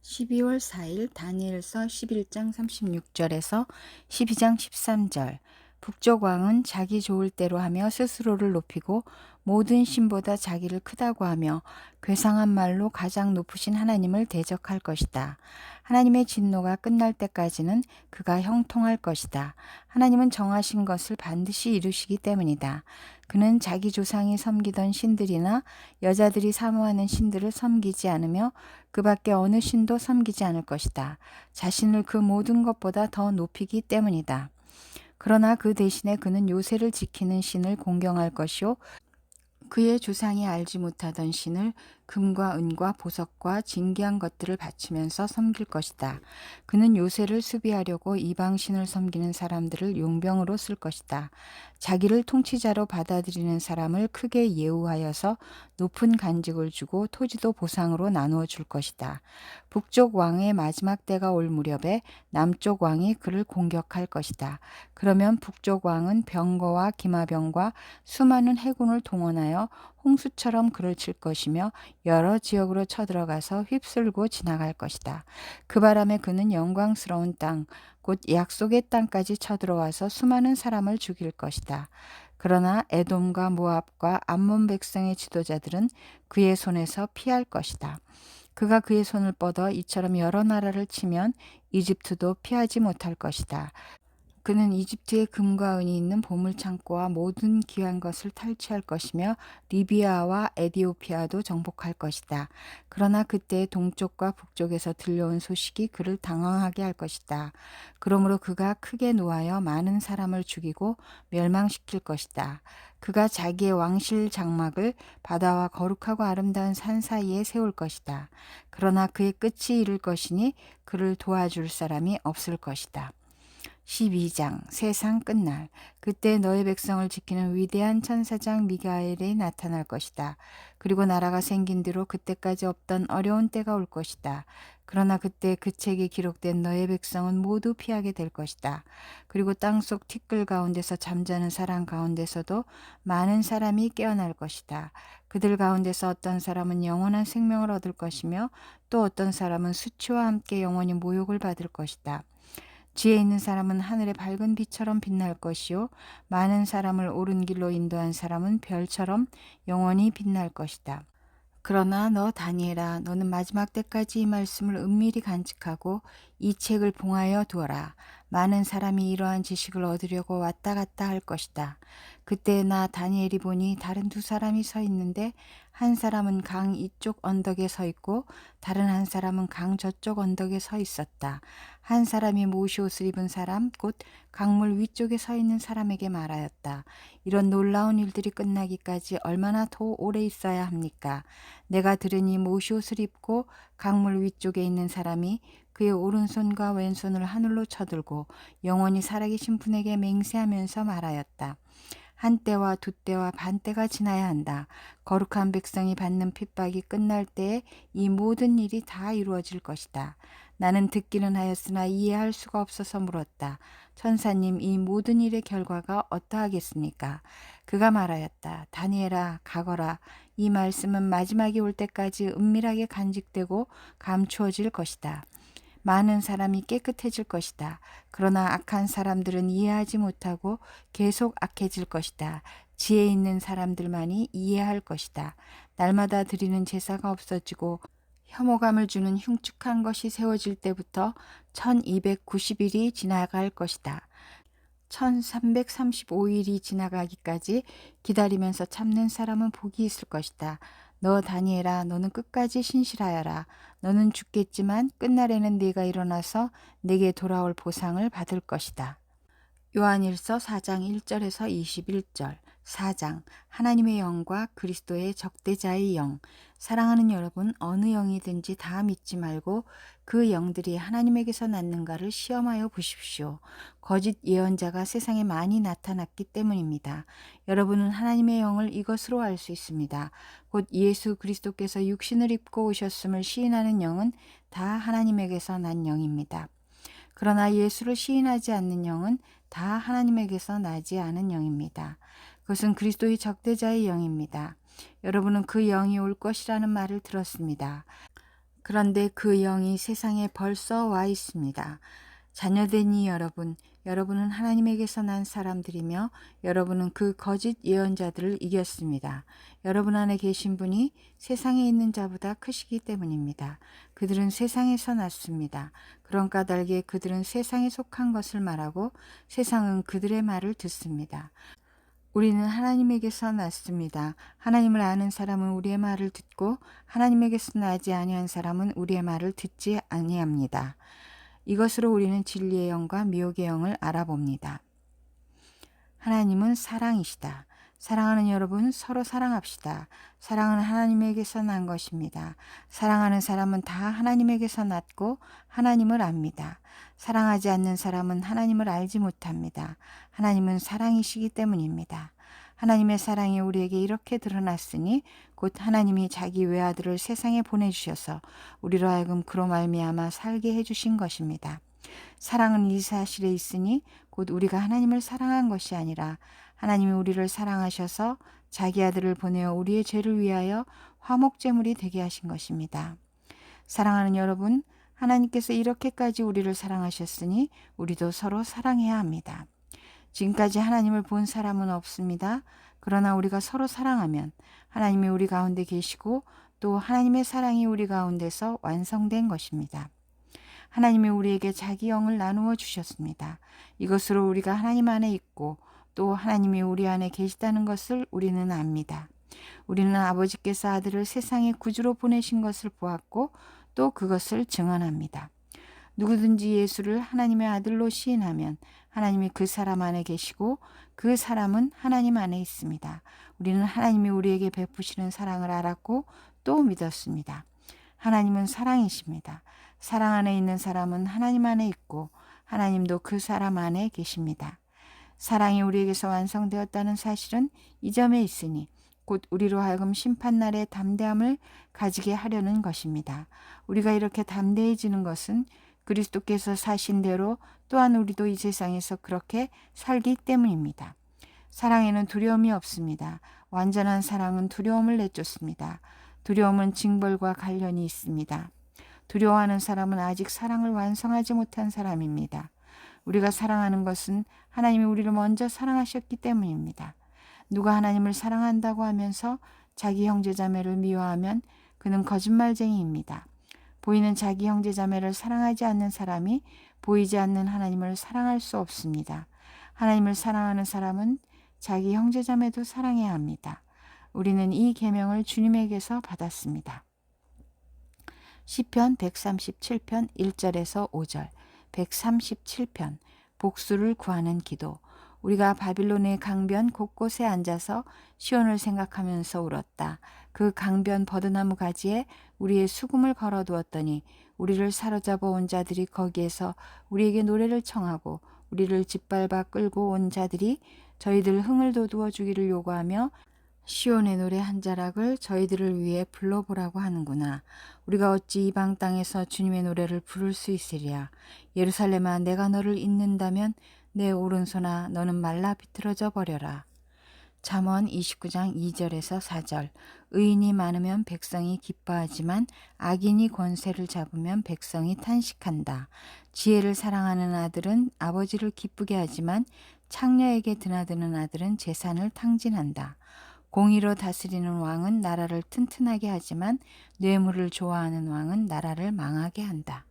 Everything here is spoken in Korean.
12월 4일 다니엘서 11장 36절에서 12장 13절. 북쪽 왕은 자기 좋을 대로 하며 스스로를 높이고 모든 신보다 자기를 크다고 하며 괴상한 말로 가장 높으신 하나님을 대적할 것이다. 하나님의 진노가 끝날 때까지는 그가 형통할 것이다. 하나님은 정하신 것을 반드시 이루시기 때문이다. 그는 자기 조상이 섬기던 신들이나 여자들이 사모하는 신들을 섬기지 않으며 그 밖에 어느 신도 섬기지 않을 것이다. 자신을 그 모든 것보다 더 높이기 때문이다. 그러나 그 대신에 그는 요새를 지키는 신을 공경할 것이요 그의 조상이 알지 못하던 신을 금과 은과 보석과 진귀한 것들을 바치면서 섬길 것이다. 그는 요새를 수비하려고 이방신을 섬기는 사람들을 용병으로 쓸 것이다. 자기를 통치자로 받아들이는 사람을 크게 예우하여서 높은 간직을 주고 토지도 보상으로 나누어 줄 것이다. 북쪽 왕의 마지막 때가 올 무렵에 남쪽 왕이 그를 공격할 것이다. 그러면 북쪽 왕은 병거와 기마병과 수많은 해군을 동원하여 홍수처럼 그를 칠 것이며 여러 지역으로 쳐들어가서 휩쓸고 지나갈 것이다. 그 바람에 그는 영광스러운 땅, 곧 약속의 땅까지 쳐들어와서 수많은 사람을 죽일 것이다. 그러나 에돔과 모압과 암몬 백성의 지도자들은 그의 손에서 피할 것이다. 그가 그의 손을 뻗어 이처럼 여러 나라를 치면 이집트도 피하지 못할 것이다. 그는 이집트의 금과 은이 있는 보물창고와 모든 귀한 것을 탈취할 것이며 리비아와 에디오피아도 정복할 것이다. 그러나 그때 동쪽과 북쪽에서 들려온 소식이 그를 당황하게 할 것이다. 그러므로 그가 크게 노하여 많은 사람을 죽이고 멸망시킬 것이다. 그가 자기의 왕실 장막을 바다와 거룩하고 아름다운 산 사이에 세울 것이다. 그러나 그의 끝이 이를 것이니 그를 도와줄 사람이 없을 것이다. 12장 세상 끝날. 그때 너의 백성을 지키는 위대한 천사장 미가엘이 나타날 것이다. 그리고 나라가 생긴 뒤로 그때까지 없던 어려운 때가 올 것이다. 그러나 그때 그 책에 기록된 너의 백성은 모두 피하게 될 것이다. 그리고 땅속 티끌 가운데서 잠자는 사람 가운데서도 많은 사람이 깨어날 것이다. 그들 가운데서 어떤 사람은 영원한 생명을 얻을 것이며 또 어떤 사람은 수치와 함께 영원히 모욕을 받을 것이다. 지혜 있는 사람은 하늘의 밝은 빛처럼 빛날 것이요 많은 사람을 옳은 길로 인도한 사람은 별처럼 영원히 빛날 것이다. 그러나 너 다니엘아, 너는 마지막 때까지 이 말씀을 은밀히 간직하고 이 책을 봉하여 두어라. 많은 사람이 이러한 지식을 얻으려고 왔다 갔다 할 것이다. 그때 나 다니엘이 보니 다른 두 사람이 서 있는데 한 사람은 강 이쪽 언덕에 서 있고 다른 한 사람은 강 저쪽 언덕에 서 있었다. 한 사람이 모시 옷을 입은 사람 곧 강물 위쪽에 서 있는 사람에게 말하였다. 이런 놀라운 일들이 끝나기까지 얼마나 더 오래 있어야 합니까? 내가 들으니 모시 옷을 입고 강물 위쪽에 있는 사람이 그의 오른손과 왼손을 하늘로 쳐들고 영원히 살아계신 분에게 맹세하면서 말하였다. 한 때와 두 때와 반 때가 지나야 한다. 거룩한 백성이 받는 핍박이 끝날 때에 이 모든 일이 다 이루어질 것이다. 나는 듣기는 하였으나 이해할 수가 없어서 물었다. 천사님, 이 모든 일의 결과가 어떠하겠습니까? 그가 말하였다. 다니엘아, 가거라. 이 말씀은 마지막이 올 때까지 은밀하게 간직되고 감추어질 것이다. 많은 사람이 깨끗해질 것이다. 그러나 악한 사람들은 이해하지 못하고 계속 악해질 것이다. 지혜 있는 사람들만이 이해할 것이다. 날마다 드리는 제사가 없어지고 혐오감을 주는 흉측한 것이 세워질 때부터 1290일이 지나갈 것이다. 1335일이 지나가기까지 기다리면서 참는 사람은 복이 있을 것이다. 너 다니엘아, 너는 끝까지 신실하여라. 너는 죽겠지만 끝날에는 네가 일어나서 내게 돌아올 보상을 받을 것이다. 요한일서 4장 1절에서 21절. 4장 하나님의 영과 그리스도의 적대자의 영. 사랑하는 여러분, 어느 영이든지 다 믿지 말고 그 영들이 하나님에게서 났는가를 시험하여 보십시오. 거짓 예언자가 세상에 많이 나타났기 때문입니다. 여러분은 하나님의 영을 이것으로 알 수 있습니다. 곧 예수 그리스도께서 육신을 입고 오셨음을 시인하는 영은 다 하나님에게서 난 영입니다. 그러나 예수를 시인하지 않는 영은 다 하나님에게서 나지 않은 영입니다. 그것은 그리스도의 적대자의 영입니다. 여러분은 그 영이 올 것이라는 말을 들었습니다. 그런데 그 영이 세상에 벌써 와 있습니다. 자녀되니 여러분, 여러분은 하나님에게서 난 사람들이며 여러분은 그 거짓 예언자들을 이겼습니다. 여러분 안에 계신 분이 세상에 있는 자보다 크시기 때문입니다. 그들은 세상에서 났습니다. 그런 까닭에 그들은 세상에 속한 것을 말하고 세상은 그들의 말을 듣습니다. 우리는 하나님에게서 났습니다. 하나님을 아는 사람은 우리의 말을 듣고 하나님에게서 나지 아니한 사람은 우리의 말을 듣지 아니합니다. 이것으로 우리는 진리의 영과 미혹의 영을 알아봅니다. 하나님은 사랑이시다. 사랑하는 여러분, 서로 사랑합시다. 사랑은 하나님에게서 난 것입니다. 사랑하는 사람은 다 하나님에게서 났고 하나님을 압니다. 사랑하지 않는 사람은 하나님을 알지 못합니다. 하나님은 사랑이시기 때문입니다. 하나님의 사랑이 우리에게 이렇게 드러났으니 곧 하나님이 자기 외아들을 세상에 보내주셔서 우리로 하여금 그로 말미암아 살게 해주신 것입니다. 사랑은 이 사실에 있으니 곧 우리가 하나님을 사랑한 것이 아니라 하나님이 우리를 사랑하셔서 자기 아들을 보내어 우리의 죄를 위하여 화목제물이 되게 하신 것입니다. 사랑하는 여러분, 하나님께서 이렇게까지 우리를 사랑하셨으니 우리도 서로 사랑해야 합니다. 지금까지 하나님을 본 사람은 없습니다. 그러나 우리가 서로 사랑하면 하나님이 우리 가운데 계시고 또 하나님의 사랑이 우리 가운데서 완성된 것입니다. 하나님이 우리에게 자기 영을 나누어 주셨습니다. 이것으로 우리가 하나님 안에 있고 또 하나님이 우리 안에 계시다는 것을 우리는 압니다. 우리는 아버지께서 아들을 세상에 구주로 보내신 것을 보았고 또 그것을 증언합니다. 누구든지 예수를 하나님의 아들로 시인하면 하나님이 그 사람 안에 계시고 그 사람은 하나님 안에 있습니다. 우리는 하나님이 우리에게 베푸시는 사랑을 알았고 또 믿었습니다. 하나님은 사랑이십니다. 사랑 안에 있는 사람은 하나님 안에 있고 하나님도 그 사람 안에 계십니다. 사랑이 우리에게서 완성되었다는 사실은 이 점에 있으니 곧 우리로 하여금 심판날의 담대함을 가지게 하려는 것입니다. 우리가 이렇게 담대해지는 것은 그리스도께서 사신 대로 또한 우리도 이 세상에서 그렇게 살기 때문입니다. 사랑에는 두려움이 없습니다. 완전한 사랑은 두려움을 내쫓습니다. 두려움은 징벌과 관련이 있습니다. 두려워하는 사람은 아직 사랑을 완성하지 못한 사람입니다. 우리가 사랑하는 것은 하나님이 우리를 먼저 사랑하셨기 때문입니다. 누가 하나님을 사랑한다고 하면서 자기 형제자매를 미워하면 그는 거짓말쟁이입니다. 보이는 자기 형제자매를 사랑하지 않는 사람이 보이지 않는 하나님을 사랑할 수 없습니다. 하나님을 사랑하는 사람은 자기 형제자매도 사랑해야 합니다. 우리는 이 계명을 주님에게서 받았습니다. 시편 137편 1절에서 5절, 137편 복수를 구하는 기도. 우리가 바빌론의 강변 곳곳에 앉아서 시온을 생각하면서 울었다. 그 강변 버드나무 가지에 우리의 수금을 걸어두었더니 우리를 사로잡아 온 자들이 거기에서 우리에게 노래를 청하고 우리를 짓밟아 끌고 온 자들이 저희들 흥을 돋우어 주기를 요구하며 시온의 노래 한 자락을 저희들을 위해 불러보라고 하는구나. 우리가 어찌 이방 땅에서 주님의 노래를 부를 수 있으랴. 예루살렘아, 내가 너를 잇는다면 내 오른손아 너는 말라 비틀어져 버려라. 잠언 29장 2절에서 4절. 의인이 많으면 백성이 기뻐하지만 악인이 권세를 잡으면 백성이 탄식한다. 지혜를 사랑하는 아들은 아버지를 기쁘게 하지만 창녀에게 드나드는 아들은 재산을 탕진한다. 공의로 다스리는 왕은 나라를 튼튼하게 하지만 뇌물을 좋아하는 왕은 나라를 망하게 한다.